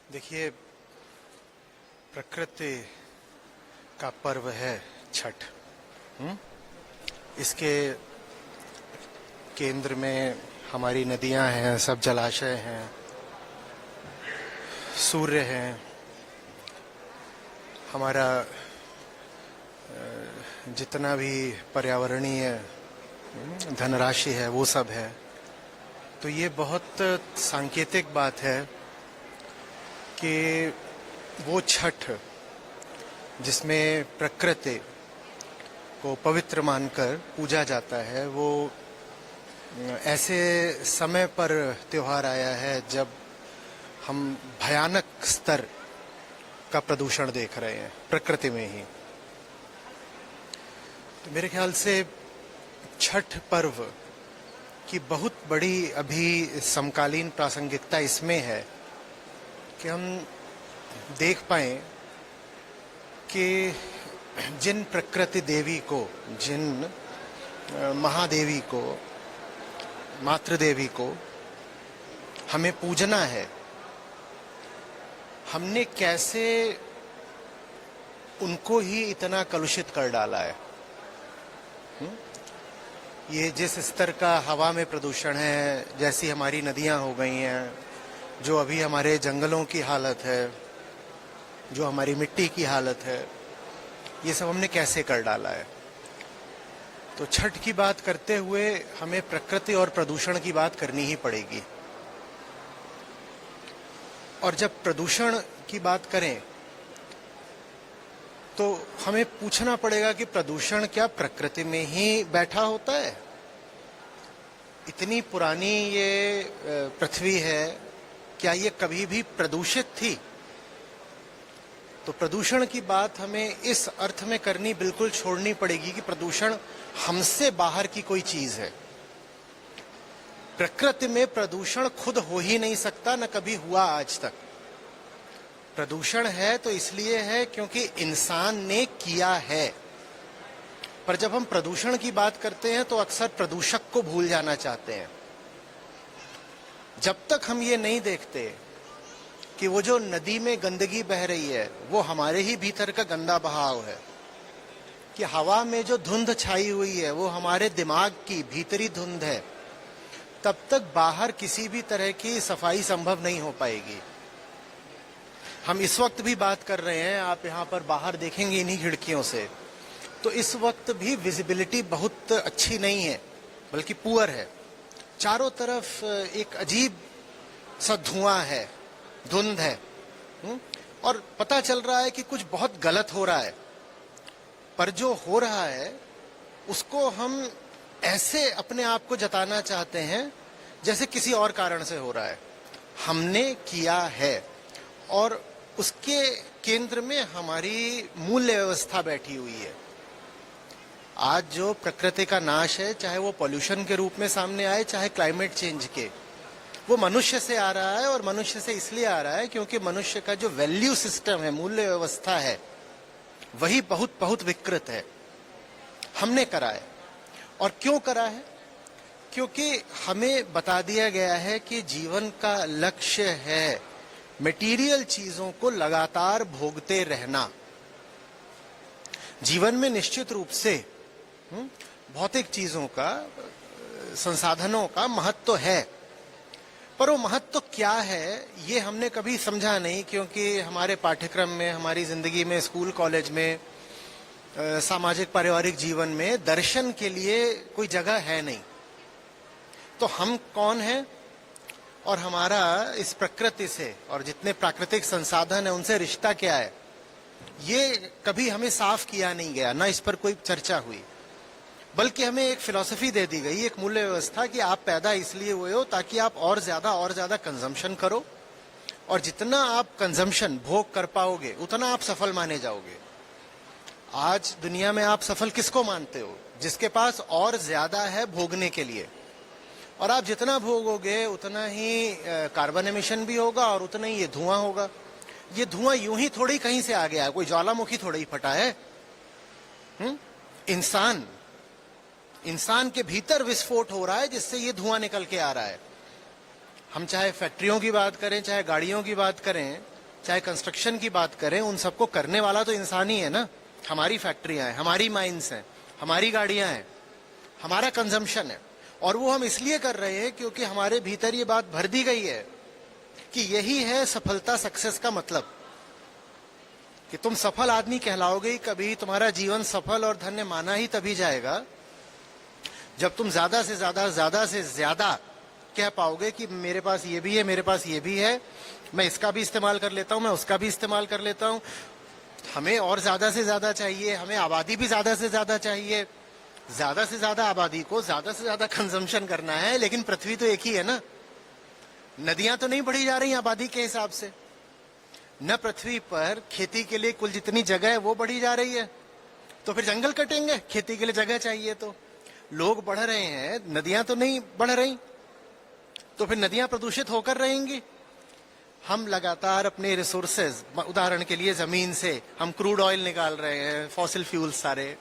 देखिए, प्रकृति का पर्व है छठ। इसके केंद्र में हमारी नदियां हैं, सब जलाशय हैं, सूर्य हैं, हमारा जितना भी पर्यावरणीय धनराशि है वो सब है। तो ये बहुत सांकेतिक बात है कि वो छठ जिसमें प्रकृति को पवित्र मानकर पूजा जाता है, वो ऐसे समय पर त्योहार आया है जब हम भयानक स्तर का प्रदूषण देख रहे हैं प्रकृति में ही। तो मेरे ख्याल से छठ पर्व की बहुत बड़ी अभी समकालीन प्रासंगिकता इसमें है कि हम देख पाए कि जिन प्रकृति देवी को, जिन महादेवी को, मातृदेवी को हमें पूजना है, हमने कैसे उनको ही इतना कलुषित कर डाला है। ये जिस स्तर का हवा में प्रदूषण है, जैसी हमारी नदियां हो गई हैं, जो अभी हमारे जंगलों की हालत है, जो हमारी मिट्टी की हालत है, ये सब हमने कैसे कर डाला है। तो छठ की बात करते हुए हमें प्रकृति और प्रदूषण की बात करनी ही पड़ेगी। और जब प्रदूषण की बात करें तो हमें पूछना पड़ेगा कि प्रदूषण क्या प्रकृति में ही बैठा होता है? इतनी पुरानी ये पृथ्वी है, क्या ये कभी भी प्रदूषित थी? तो प्रदूषण की बात हमें इस अर्थ में करनी बिल्कुल छोड़नी पड़ेगी कि प्रदूषण हमसे बाहर की कोई चीज है। प्रकृति में प्रदूषण खुद हो ही नहीं सकता, न कभी हुआ आज तक। प्रदूषण है तो इसलिए है क्योंकि इंसान ने किया है। पर जब हम प्रदूषण की बात करते हैं तो अक्सर प्रदूषक को भूल जाना चाहते हैं। जब तक हम ये नहीं देखते कि वो जो नदी में गंदगी बह रही है वो हमारे ही भीतर का गंदा बहाव है, कि हवा में जो धुंध छाई हुई है वो हमारे दिमाग की भीतरी धुंध है, तब तक बाहर किसी भी तरह की सफाई संभव नहीं हो पाएगी। हम इस वक्त भी बात कर रहे हैं, आप यहाँ पर बाहर देखेंगे इन्हीं खिड़कियों से, तो इस वक्त भी विजिबिलिटी बहुत अच्छी नहीं है, बल्कि पुअर है। चारों तरफ एक अजीब सा धुआं है, धुंध है, और पता चल रहा है कि कुछ बहुत गलत हो रहा है। पर जो हो रहा है उसको हम ऐसे अपने आप को जताना चाहते हैं जैसे किसी और कारण से हो रहा है। हमने किया है और उसके केंद्र में हमारी मूल्य व्यवस्था बैठी हुई है। आज जो प्रकृति का नाश है, चाहे वो पॉल्यूशन के रूप में सामने आए, चाहे क्लाइमेट चेंज के, वो मनुष्य से आ रहा है। और मनुष्य से इसलिए आ रहा है क्योंकि मनुष्य का जो वैल्यू सिस्टम है, मूल्य व्यवस्था है, वही बहुत बहुत विकृत है। हमने करा है। और क्यों करा है? क्योंकि हमें बता दिया गया है कि जीवन का लक्ष्य है मटेरियल चीजों को लगातार भोगते रहना। जीवन में निश्चित रूप से भौतिक चीजों का, संसाधनों का महत्व है, पर वो महत्व क्या है ये हमने कभी समझा नहीं, क्योंकि हमारे पाठ्यक्रम में, हमारी जिंदगी में, स्कूल कॉलेज में, सामाजिक पारिवारिक जीवन में दर्शन के लिए कोई जगह है नहीं। तो हम कौन हैं और हमारा इस प्रकृति से और जितने प्राकृतिक संसाधन है उनसे रिश्ता क्या है, ये कभी हमें साफ किया नहीं गया, ना इस पर कोई चर्चा हुई। बल्कि हमें एक फिलॉसफी दे दी गई, एक मूल्य व्यवस्था, कि आप पैदा इसलिए हुए हो ताकि आप और ज्यादा कंजम्पशन करो, और जितना आप कंजम्पशन भोग कर पाओगे उतना आप सफल माने जाओगे। आज दुनिया में आप सफल किसको मानते हो? जिसके पास और ज्यादा है भोगने के लिए। और आप जितना भोगोगे उतना ही कार्बन एमिशन भी होगा और उतना ही ये धुआं होगा। ये धुआं यूं ही थोड़ी कहीं से आ गया है, कोई ज्वालामुखी थोड़ी फटा है। इंसान के भीतर विस्फोट हो रहा है जिससे ये धुआं निकल के आ रहा है। हम चाहे फैक्ट्रियों की बात करें, चाहे गाड़ियों की बात करें, चाहे कंस्ट्रक्शन की बात करें, उन सबको करने वाला तो इंसान ही है ना। हमारी फैक्ट्रियां हैं, हमारी माइंस हैं, हमारी गाड़ियां हैं, हमारा कंजम्पशन है। और वो हम इसलिए कर रहे हैं क्योंकि हमारे भीतर ये बात भर दी गई है कि यही है सफलता, सक्सेस का मतलब, कि तुम सफल आदमी कहलाओगे कभी, तुम्हारा जीवन सफल और धन्य माना ही तभी जाएगा जब तुम ज्यादा से ज्यादा कह पाओगे कि मेरे पास ये भी है, मेरे पास ये भी है, मैं इसका भी इस्तेमाल कर लेता हूं, मैं उसका भी इस्तेमाल कर लेता हूं। हमें और ज्यादा से ज्यादा चाहिए, हमें आबादी भी ज्यादा से ज्यादा चाहिए। ज्यादा से ज्यादा आबादी को ज्यादा से ज्यादा कंजम्पशन करना है, लेकिन पृथ्वी तो एक ही है ना। नदियां तो नहीं बढ़ी जा रही आबादी के हिसाब से, न पृथ्वी पर खेती के लिए कुल जितनी जगह है वो बढ़ी जा रही है। तो फिर जंगल कटेंगे, खेती के लिए जगह चाहिए। तो लोग बढ़ रहे हैं, नदियां तो नहीं बढ़ रही, तो फिर नदियां प्रदूषित होकर रहेंगी। हम लगातार अपने रिसोर्सेज, उदाहरण के लिए जमीन से हम क्रूड ऑयल निकाल रहे हैं, फॉसिल फ्यूल सारे,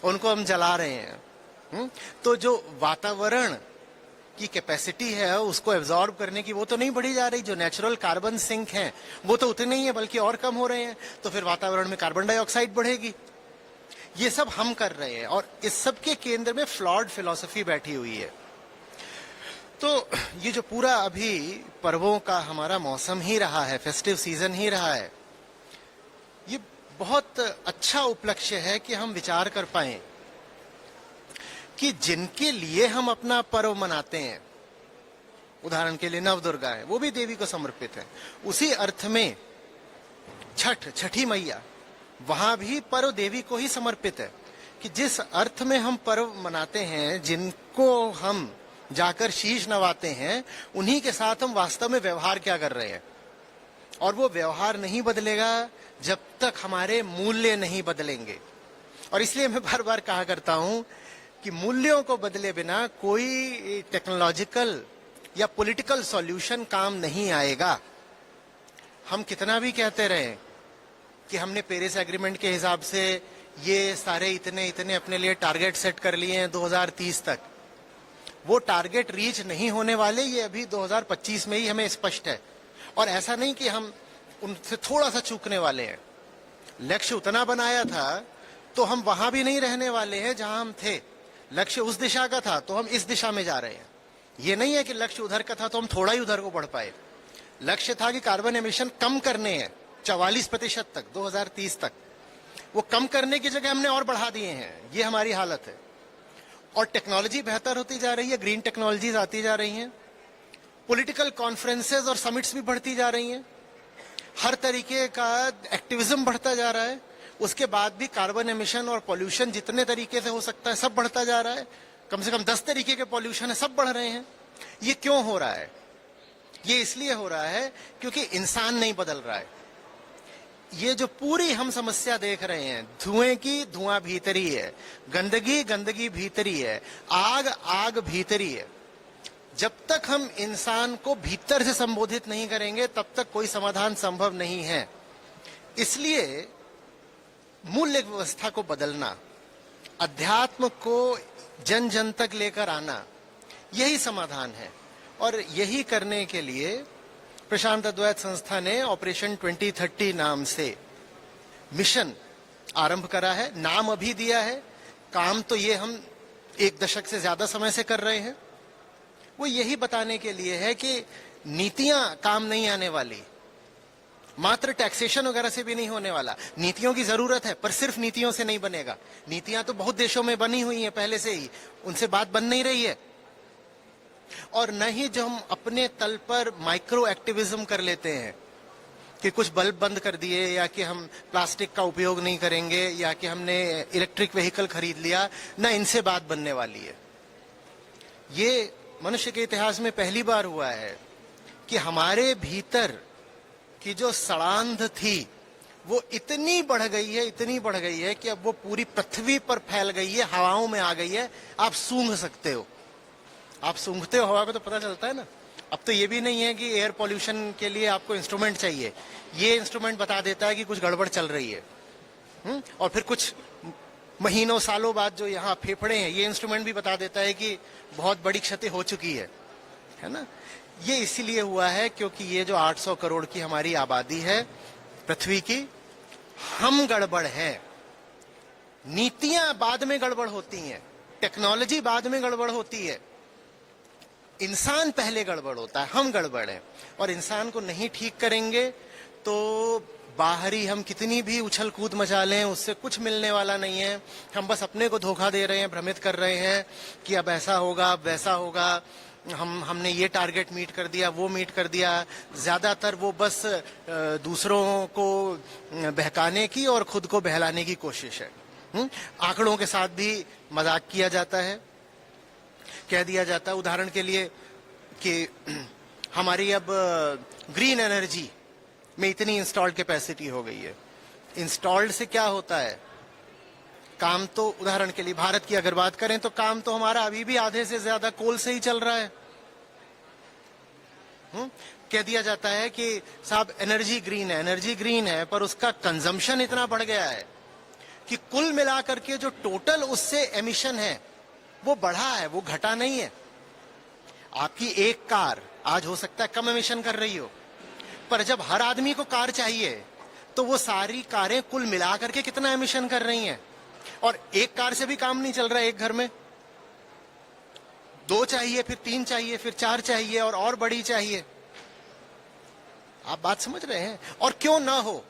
उनको हम जला रहे हैं। तो जो वातावरण की कैपेसिटी है उसको एब्जॉर्ब करने की, वो तो नहीं बढ़ी जा रही। जो नेचुरल कार्बन सिंक हैं वो तो उतने ही है, बल्कि और कम हो रहे हैं। तो फिर वातावरण में कार्बन डाइऑक्साइड बढ़ेगी। ये सब हम कर रहे हैं, और इस सब के केंद्र में फ्लॉड फिलॉसफी बैठी हुई है। तो ये जो पूरा अभी पर्वों का हमारा मौसम ही रहा है, फेस्टिव सीजन ही रहा है, ये बहुत अच्छा उपलक्ष्य है कि हम विचार कर पाए कि जिनके लिए हम अपना पर्व मनाते हैं, उदाहरण के लिए नवदुर्गा है, वो भी देवी को समर्पित है। उसी अर्थ में छठी मैया, वहां भी पर्व देवी को ही समर्पित है। कि जिस अर्थ में हम पर्व मनाते हैं, जिनको हम जाकर शीश नवाते हैं, उन्हीं के साथ हम वास्तव में व्यवहार क्या कर रहे हैं। और वो व्यवहार नहीं बदलेगा जब तक हमारे मूल्य नहीं बदलेंगे। और इसलिए मैं बार बार कहा करता हूं कि मूल्यों को बदले बिना कोई टेक्नोलॉजिकल या पॉलिटिकल सॉल्यूशन काम नहीं आएगा। हम कितना भी कहते रहे कि हमने पेरिस एग्रीमेंट के हिसाब से ये सारे इतने इतने अपने लिए टारगेट सेट कर लिए हैं 2030 तक, वो टारगेट रीच नहीं होने वाले, ये अभी 2025 में ही हमें स्पष्ट है। और ऐसा नहीं कि हम उनसे थोड़ा सा चूकने वाले हैं। लक्ष्य उतना बनाया था तो हम वहां भी नहीं रहने वाले हैं जहां हम थे। लक्ष्य उस दिशा का था तो हम इस दिशा में जा रहे हैं। ये नहीं है कि लक्ष्य उधर का था तो हम थोड़ा ही उधर को बढ़ पाए। लक्ष्य था कि कार्बन एमिशन कम करने हैं 44% तक 2030 तक। वो कम करने की जगह हमने और बढ़ा दिए हैं। ये हमारी हालत है। और टेक्नोलॉजी बेहतर होती जा रही है, ग्रीन टेक्नोलॉजीज आती जा रही हैं, पॉलिटिकल कॉन्फ्रेंसेस और समिट्स भी बढ़ती जा रही हैं, हर तरीके का एक्टिविज्म बढ़ता जा रहा है। उसके बाद भी कार्बन एमिशन और पॉल्यूशन जितने तरीके से हो सकता है सब बढ़ता जा रहा है। कम से कम 10 तरीके के पॉल्यूशन है, सब बढ़ रहे हैं। ये क्यों हो रहा है? ये इसलिए हो रहा है क्योंकि इंसान नहीं बदल रहा है। ये जो पूरी हम समस्या देख रहे हैं, धुएं की धुआं भीतरी है, गंदगी गंदगी भीतरी है, आग आग भीतरी है। जब तक हम इंसान को भीतर से संबोधित नहीं करेंगे तब तक कोई समाधान संभव नहीं है। इसलिए मूल्य व्यवस्था को बदलना, अध्यात्म को जन जन तक लेकर आना, यही समाधान है। और यही करने के लिए प्रशांत अद्वैत संस्था ने ऑपरेशन 2030 नाम से मिशन आरंभ करा है। नाम अभी दिया है, काम तो ये हम 1 दशक से ज्यादा समय से कर रहे हैं। वो यही बताने के लिए है कि नीतियां काम नहीं आने वाली, मात्र टैक्सेशन वगैरह से भी नहीं होने वाला। नीतियों की जरूरत है, पर सिर्फ नीतियों से नहीं बनेगा। नीतियां तो बहुत देशों में बनी हुई हैं पहले से ही, उनसे बात बन नहीं रही है। और न ही जो हम अपने तल पर माइक्रो एक्टिविज्म कर लेते हैं कि कुछ बल्ब बंद कर दिए, या कि हम प्लास्टिक का उपयोग नहीं करेंगे, या कि हमने इलेक्ट्रिक व्हीकल खरीद लिया, न इनसे बात बनने वाली है। ये मनुष्य के इतिहास में पहली बार हुआ है कि हमारे भीतर की जो सड़ांध थी वो इतनी बढ़ गई है, इतनी बढ़ गई है कि अब वो पूरी पृथ्वी पर फैल गई है, हवाओं में आ गई है। आप सूंघ सकते हो, आप सूंघते हो हवा में तो पता चलता है ना। अब तो ये भी नहीं है कि एयर पॉल्यूशन के लिए आपको इंस्ट्रूमेंट चाहिए, ये इंस्ट्रूमेंट बता देता है कि कुछ गड़बड़ चल रही है। और फिर कुछ महीनों सालों बाद जो यहाँ फेफड़े हैं, ये इंस्ट्रूमेंट भी बता देता है कि बहुत बड़ी क्षति हो चुकी है ना। ये इसीलिए हुआ है क्योंकि ये जो 800 करोड़ की हमारी आबादी है पृथ्वी की, हम गड़बड़ है। नीतियां बाद में गड़बड़ होती हैं, टेक्नोलॉजी बाद में गड़बड़ होती है, इंसान पहले गड़बड़ होता है, हम गड़बड़ हैं। और इंसान को नहीं ठीक करेंगे तो बाहरी हम कितनी भी उछल कूद मचा लें, उससे कुछ मिलने वाला नहीं है। हम बस अपने को धोखा दे रहे हैं, भ्रमित कर रहे हैं कि अब ऐसा होगा, अब वैसा होगा, हमने ये टारगेट मीट कर दिया, वो मीट कर दिया। ज्यादातर वो बस दूसरों को बहकाने की और खुद को बहलाने की कोशिश है। आंकड़ों के साथ भी मजाक किया जाता है, कह दिया जाता है उदाहरण के लिए कि हमारी अब ग्रीन एनर्जी में इतनी इंस्टॉल्ड कैपेसिटी हो गई है। इंस्टॉल्ड से क्या होता है? काम तो उदाहरण के लिए भारत की अगर बात करें तो काम तो हमारा अभी भी आधे से ज्यादा कोल से ही चल रहा है। कह दिया जाता है कि साहब एनर्जी ग्रीन है, पर उसका कंजम्पशन इतना बढ़ गया है कि कुल मिलाकर के जो टोटल उससे एमिशन है वो बढ़ा है, वो घटा नहीं है। आपकी एक कार आज हो सकता है कम एमिशन कर रही हो, पर जब हर आदमी को कार चाहिए तो वो सारी कारें कुल मिलाकर के कितना एमिशन कर रही हैं। और एक कार से भी काम नहीं चल रहा है। एक घर में 2 चाहिए, फिर 3 चाहिए, फिर 4 चाहिए और बड़ी चाहिए। आप बात समझ रहे हैं? और क्यों ना हो,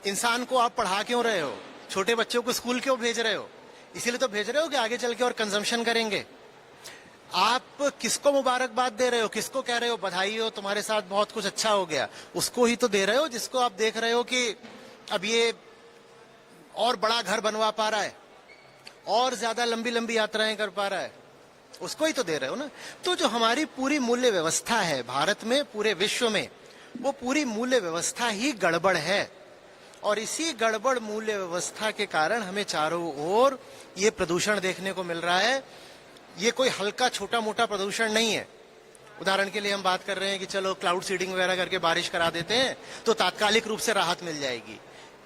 इंसान को आप पढ़ा क्यों रहे हो? छोटे बच्चों को स्कूल क्यों भेज रहे हो? इसीलिए तो भेज रहे हो कि आगे चल के और कंजम्पशन करेंगे। आप किसको मुबारकबाद दे रहे हो? किसको कह रहे हो बधाई हो, तुम्हारे साथ बहुत कुछ अच्छा हो गया? उसको ही तो दे रहे हो जिसको आप देख रहे हो कि अब ये और बड़ा घर बनवा पा रहा है, और ज्यादा लंबी लंबी यात्राएं कर पा रहा है, उसको ही तो दे रहे हो ना। तो जो हमारी पूरी मूल्य व्यवस्था है भारत में, पूरे विश्व में, वो पूरी मूल्य व्यवस्था ही गड़बड़ है। और इसी गड़बड़ मूल्य व्यवस्था के कारण हमें चारों ओर ये प्रदूषण देखने को मिल रहा है। ये कोई हल्का छोटा मोटा प्रदूषण नहीं है। उदाहरण के लिए हम बात कर रहे हैं कि चलो क्लाउड सीडिंग वगैरह करके बारिश करा देते हैं तो तात्कालिक रूप से राहत मिल जाएगी।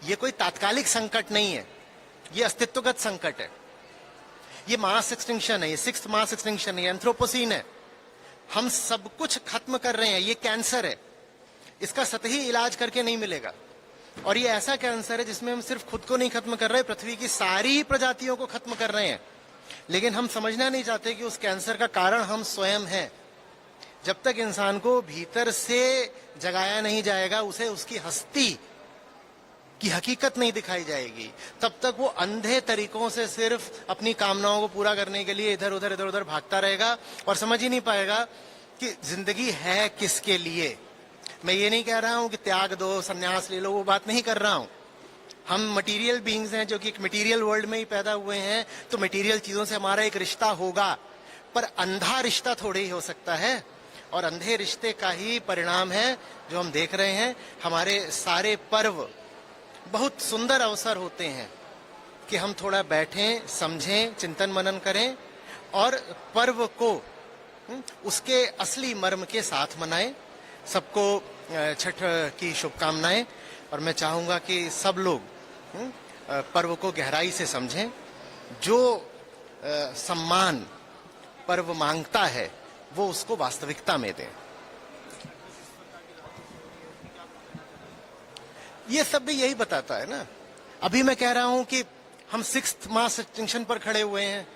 ये कोई तात्कालिक संकट नहीं है, ये अस्तित्वगत संकट है। ये मास एक्सटिंक्शन है, ये 6th मास एक्सटिंक्शन है, एंथ्रोपोसीन है। हम सब कुछ खत्म कर रहे हैं। ये कैंसर है, इसका सतही इलाज करके नहीं मिलेगा। और ये ऐसा कैंसर है जिसमें हम सिर्फ खुद को नहीं खत्म कर रहे, पृथ्वी की सारी प्रजातियों को खत्म कर रहे हैं। लेकिन हम समझना नहीं चाहते कि उस कैंसर का कारण हम स्वयं हैं। जब तक इंसान को भीतर से जगाया नहीं जाएगा, उसे उसकी हस्ती की हकीकत नहीं दिखाई जाएगी, तब तक वो अंधे तरीकों से सिर्फ अपनी कामनाओं को पूरा करने के लिए इधर उधर भागता रहेगा और समझ ही नहीं पाएगा कि जिंदगी है किसके लिए। मैं ये नहीं कह रहा हूं कि त्याग दो, सन्यास ले लो, वो बात नहीं कर रहा हूं। हम मटेरियल बीइंग्स हैं जो कि एक मटेरियल वर्ल्ड में ही पैदा हुए हैं, तो मटेरियल चीजों से हमारा एक रिश्ता होगा, पर अंधा रिश्ता थोड़े ही हो सकता है। और अंधे रिश्ते का ही परिणाम है जो हम देख रहे हैं। हमारे सारे पर्व बहुत सुंदर अवसर होते हैं कि हम थोड़ा बैठें, समझें, चिंतन मनन करें और पर्व को उसके असली मर्म के साथ मनाएं। सबको छठ की शुभकामनाएं। और मैं चाहूंगा कि सब लोग पर्व को गहराई से समझें। जो सम्मान पर्व मांगता है वो उसको वास्तविकता में दें। ये सब भी यही बताता है ना। अभी मैं कह रहा हूं कि हम 6th मास एक्सटिंक्शन पर खड़े हुए हैं।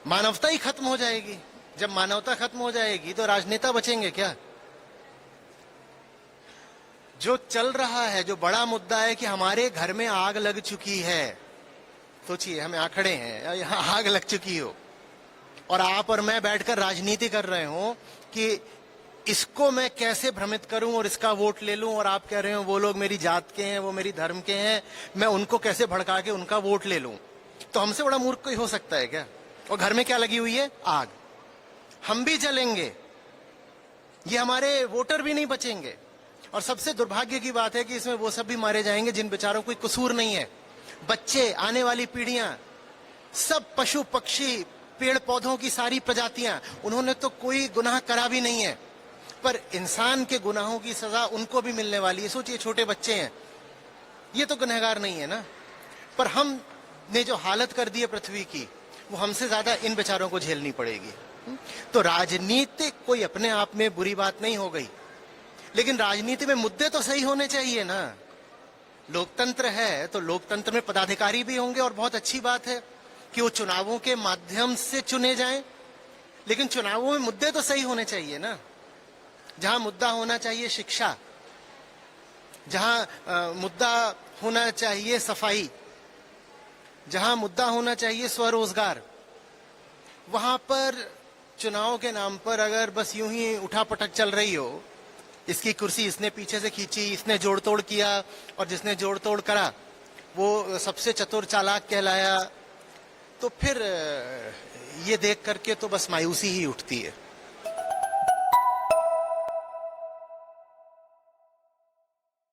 मानवता ही खत्म हो जाएगी। जब मानवता खत्म हो जाएगी तो राजनेता बचेंगे क्या? जो चल रहा है, जो बड़ा मुद्दा है कि हमारे घर में आग लग चुकी है। सोचिए, हम यहाँ खड़े हैं, यहाँ आग लग चुकी हो और आप और मैं बैठकर राजनीति कर रहे हो कि इसको मैं कैसे भ्रमित करूं और इसका वोट ले लूं। और आप कह रहे हो वो लोग मेरी जात के हैं, वो मेरी धर्म के हैं, मैं उनको कैसे भड़का के उनका वोट ले लूं। तो हमसे बड़ा मूर्ख कोई हो सकता है क्या? और घर में क्या लगी हुई है? आग। हम भी जलेंगे, ये हमारे वोटर भी नहीं बचेंगे। और सबसे दुर्भाग्य की बात है कि इसमें वो सब भी मारे जाएंगे जिन बेचारों को कोई कसूर नहीं है। बच्चे, आने वाली पीढ़ियां, सब पशु पक्षी, पेड़ पौधों की सारी प्रजातियां, उन्होंने तो कोई गुनाह करा भी नहीं है, पर इंसान के गुनाहों की सजा उनको भी मिलने वाली है। सोचिए, छोटे बच्चे हैं, ये तो गुनहगार नहीं है ना। पर हमने जो हालत कर दी है पृथ्वी की, वो हमसे ज्यादा इन बेचारों को झेलनी पड़ेगी। तो राजनीति कोई अपने आप में बुरी बात नहीं हो गई, लेकिन राजनीति में मुद्दे तो सही होने चाहिए ना। लोकतंत्र है तो लोकतंत्र में पदाधिकारी भी होंगे, और बहुत अच्छी बात है कि वो चुनावों के माध्यम से चुने जाएं, लेकिन चुनावों में मुद्दे तो सही होने चाहिए ना। जहां मुद्दा होना चाहिए शिक्षा, जहां मुद्दा होना चाहिए सफाई, जहां मुद्दा होना चाहिए स्वरोजगार, वहां पर चुनाव के नाम पर अगर बस यूं ही उठापटक चल रही हो, इसकी कुर्सी इसने पीछे से खींची, इसने जोड़ तोड़ किया, और जिसने जोड़ तोड़ करा वो सबसे चतुर चालाक कहलाया, तो फिर ये देख करके तो बस मायूसी ही उठती है।